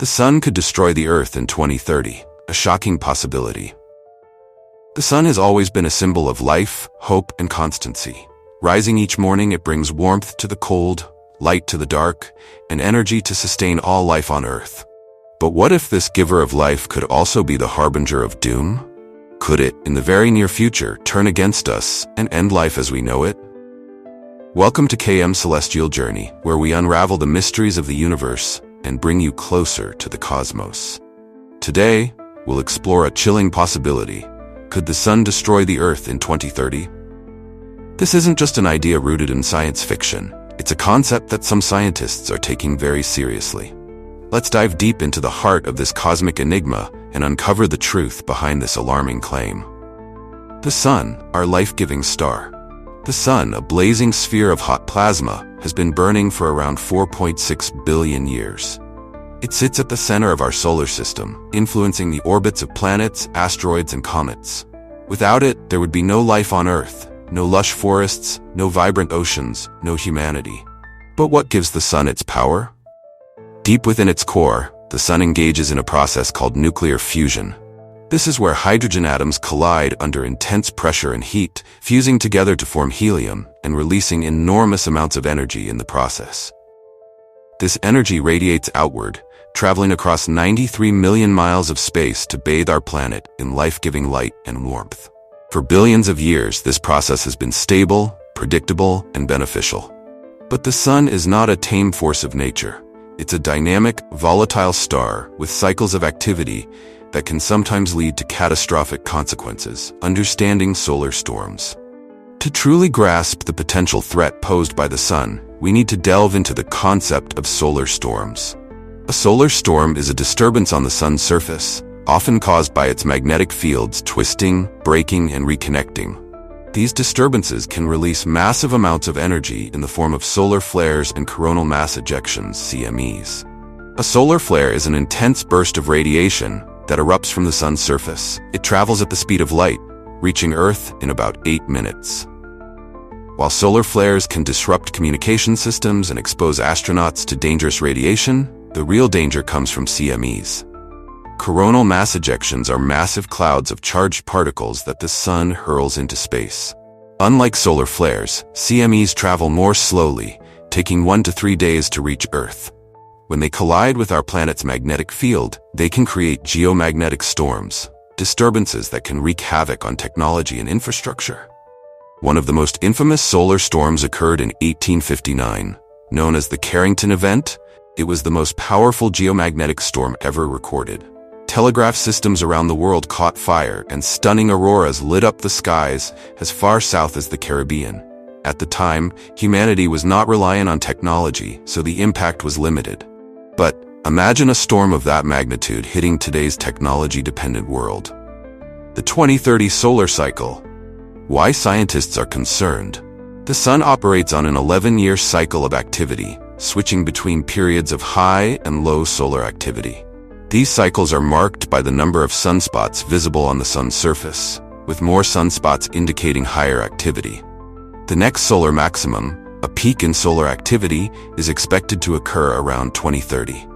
The sun could destroy the Earth in 2030, a shocking possibility. The sun has always been a symbol of life, hope, and constancy. Rising each morning, it brings warmth to the cold, light to the dark, and energy to sustain all life on Earth. But what if this giver of life could also be the harbinger of doom? Could it, in the very near future, turn against us and end life as we know it? Welcome to KM Celestial Journey, where we unravel the mysteries of the universe and bring you closer to the cosmos. Today, we'll explore a chilling possibility. Could the sun destroy the Earth in 2030? This isn't just an idea rooted in science fiction. It's a concept that some scientists are taking very seriously. Let's dive deep into the heart of this cosmic enigma and uncover the truth behind this alarming claim. The sun, our life-giving star. The sun, a blazing sphere of hot plasma, has been burning for around 4.6 billion years. It sits at the center of our solar system, influencing the orbits of planets, asteroids, and comets. Without it, there would be no life on Earth, no lush forests, no vibrant oceans, no humanity. But what gives the sun its power? Deep within its core, the sun engages in a process called nuclear fusion. This is where hydrogen atoms collide under intense pressure and heat, fusing together to form helium and releasing enormous amounts of energy in the process. This energy radiates outward, traveling across 93 million miles of space to bathe our planet in life-giving light and warmth. For billions of years, this process has been stable, predictable, and beneficial. But the sun is not a tame force of nature. It's a dynamic, volatile star with cycles of activity that can sometimes lead to catastrophic consequences. Understanding solar storms. To truly grasp the potential threat posed by the sun, we need to delve into the concept of solar storms. A solar storm is a disturbance on the sun's surface, often caused by its magnetic fields twisting, breaking, and reconnecting. These disturbances can release massive amounts of energy in the form of solar flares and coronal mass ejections, CMEs. A solar flare is an intense burst of radiation that erupts from the sun's surface. It travels at the speed of light, reaching Earth in about 8 minutes. While solar flares can disrupt communication systems and expose astronauts to dangerous radiation, the real danger comes from CMEs. Coronal mass ejections are massive clouds of charged particles that the sun hurls into space. Unlike solar flares, CMEs travel more slowly, taking 1 to 3 days to reach Earth. When they collide with our planet's magnetic field, they can create geomagnetic storms, disturbances that can wreak havoc on technology and infrastructure. One of the most infamous solar storms occurred in 1859. Known as the Carrington event, it was the most powerful geomagnetic storm ever recorded. Telegraph systems around the world caught fire, and stunning auroras lit up the skies as far south as the Caribbean. At the time, humanity was not reliant on technology, so the impact was limited. But imagine a storm of that magnitude hitting today's technology-dependent world. The 2030 solar cycle. Why scientists are concerned. The sun operates on an 11-year cycle of activity, switching between periods of high and low solar activity. These cycles are marked by the number of sunspots visible on the sun's surface, with more sunspots indicating higher activity. The next solar maximum, a peak in solar activity, is expected to occur around 2030.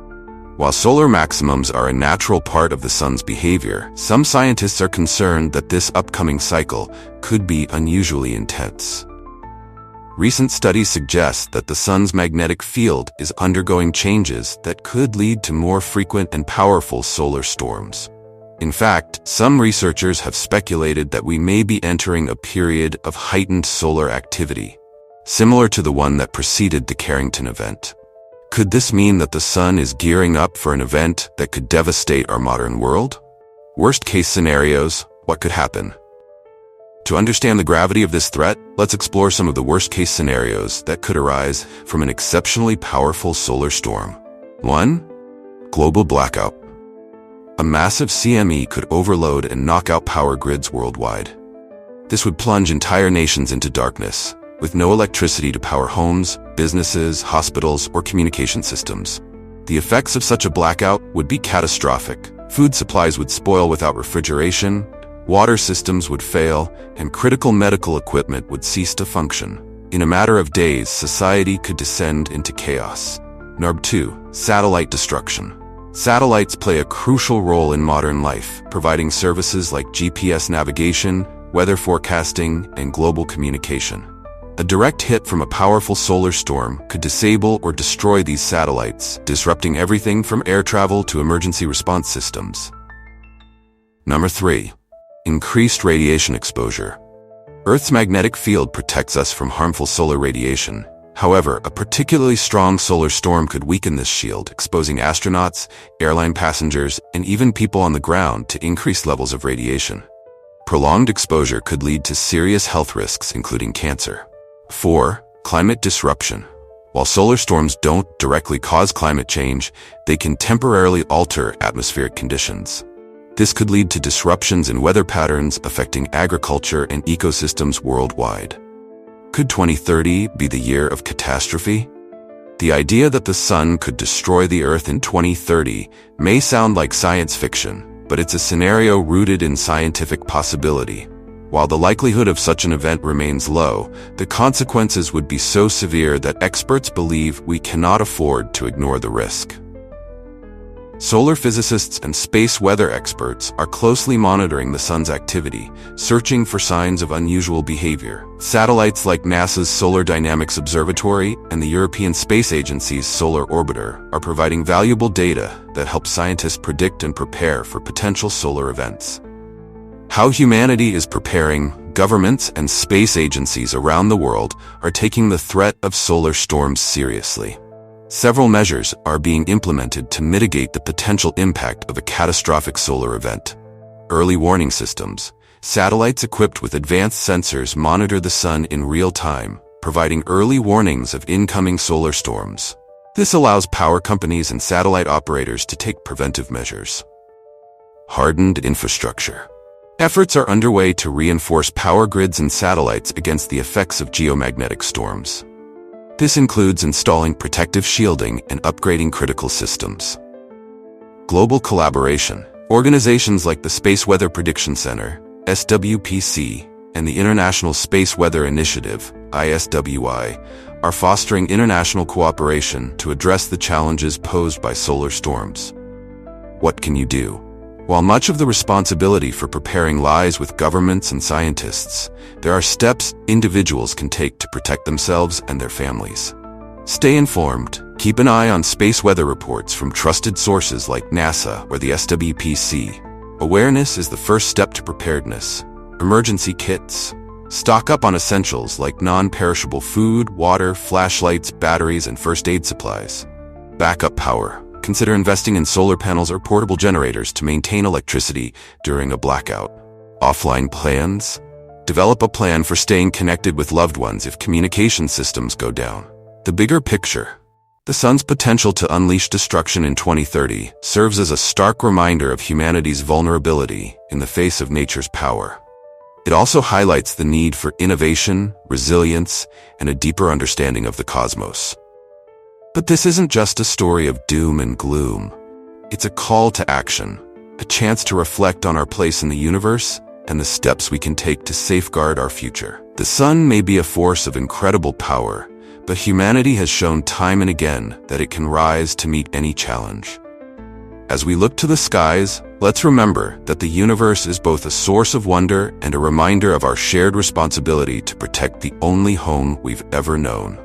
While solar maximums are a natural part of the sun's behavior, some scientists are concerned that this upcoming cycle could be unusually intense. Recent studies suggest that the sun's magnetic field is undergoing changes that could lead to more frequent and powerful solar storms. In fact, some researchers have speculated that we may be entering a period of heightened solar activity, similar to the one that preceded the Carrington event. Could this mean that the sun is gearing up for an event that could devastate our modern world? Worst-case scenarios, what could happen? To understand the gravity of this threat, let's explore some of the worst-case scenarios that could arise from an exceptionally powerful solar storm. 1. Global blackout. A massive CME could overload and knock out power grids worldwide. This would plunge entire nations into darkness, with no electricity to power homes, businesses, hospitals, or communication systems. The effects of such a blackout would be catastrophic. Food supplies would spoil without refrigeration, water systems would fail, and critical medical equipment would cease to function. In a matter of days, society could descend into chaos. Number 2. Satellite destruction. Satellites play a crucial role in modern life, providing services like GPS navigation, weather forecasting, and global communication. A direct hit from a powerful solar storm could disable or destroy these satellites, disrupting everything from air travel to emergency response systems. Number 3. Increased radiation exposure. Earth's magnetic field protects us from harmful solar radiation. However, a particularly strong solar storm could weaken this shield, exposing astronauts, airline passengers, and even people on the ground to increased levels of radiation. Prolonged exposure could lead to serious health risks, including cancer. 4. Climate disruption. While solar storms don't directly cause climate change, they can temporarily alter atmospheric conditions. This could lead to disruptions in weather patterns affecting agriculture and ecosystems worldwide. Could 2030 be the year of catastrophe? The idea that the sun could destroy the Earth in 2030 may sound like science fiction, but it's a scenario rooted in scientific possibility. While the likelihood of such an event remains low, the consequences would be so severe that experts believe we cannot afford to ignore the risk. Solar physicists and space weather experts are closely monitoring the sun's activity, searching for signs of unusual behavior. Satellites like NASA's Solar Dynamics Observatory and the European Space Agency's Solar Orbiter are providing valuable data that help scientists predict and prepare for potential solar events. How humanity is preparing. Governments and space agencies around the world are taking the threat of solar storms seriously. Several measures are being implemented to mitigate the potential impact of a catastrophic solar event. Early warning systems. Satellites equipped with advanced sensors monitor the sun in real time, providing early warnings of incoming solar storms. This allows power companies and satellite operators to take preventive measures. Hardened infrastructure. Efforts are underway to reinforce power grids and satellites against the effects of geomagnetic storms. This includes installing protective shielding and upgrading critical systems. Global collaboration. Organizations like the Space Weather Prediction Center, SWPC, and the International Space Weather Initiative, ISWI, are fostering international cooperation to address the challenges posed by solar storms. What can you do? While much of the responsibility for preparing lies with governments and scientists, there are steps individuals can take to protect themselves and their families. Stay informed. Keep an eye on space weather reports from trusted sources like NASA or the SWPC. Awareness is the first step to preparedness. Emergency kits. Stock up on essentials like non-perishable food, water, flashlights, batteries, and first aid supplies. Backup power. Consider investing in solar panels or portable generators to maintain electricity during a blackout. Offline plans. Develop a plan for staying connected with loved ones if communication systems go down. The bigger picture. The sun's potential to unleash destruction in 2030 serves as a stark reminder of humanity's vulnerability in the face of nature's power. It also highlights the need for innovation, resilience, and a deeper understanding of the cosmos. But this isn't just a story of doom and gloom. It's a call to action, a chance to reflect on our place in the universe and the steps we can take to safeguard our future. The sun may be a force of incredible power, but humanity has shown time and again that it can rise to meet any challenge. As we look to the skies, let's remember that the universe is both a source of wonder and a reminder of our shared responsibility to protect the only home we've ever known.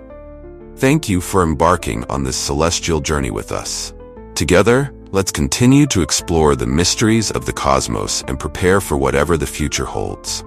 Thank you for embarking on this celestial journey with us. Together, let's continue to explore the mysteries of the cosmos and prepare for whatever the future holds.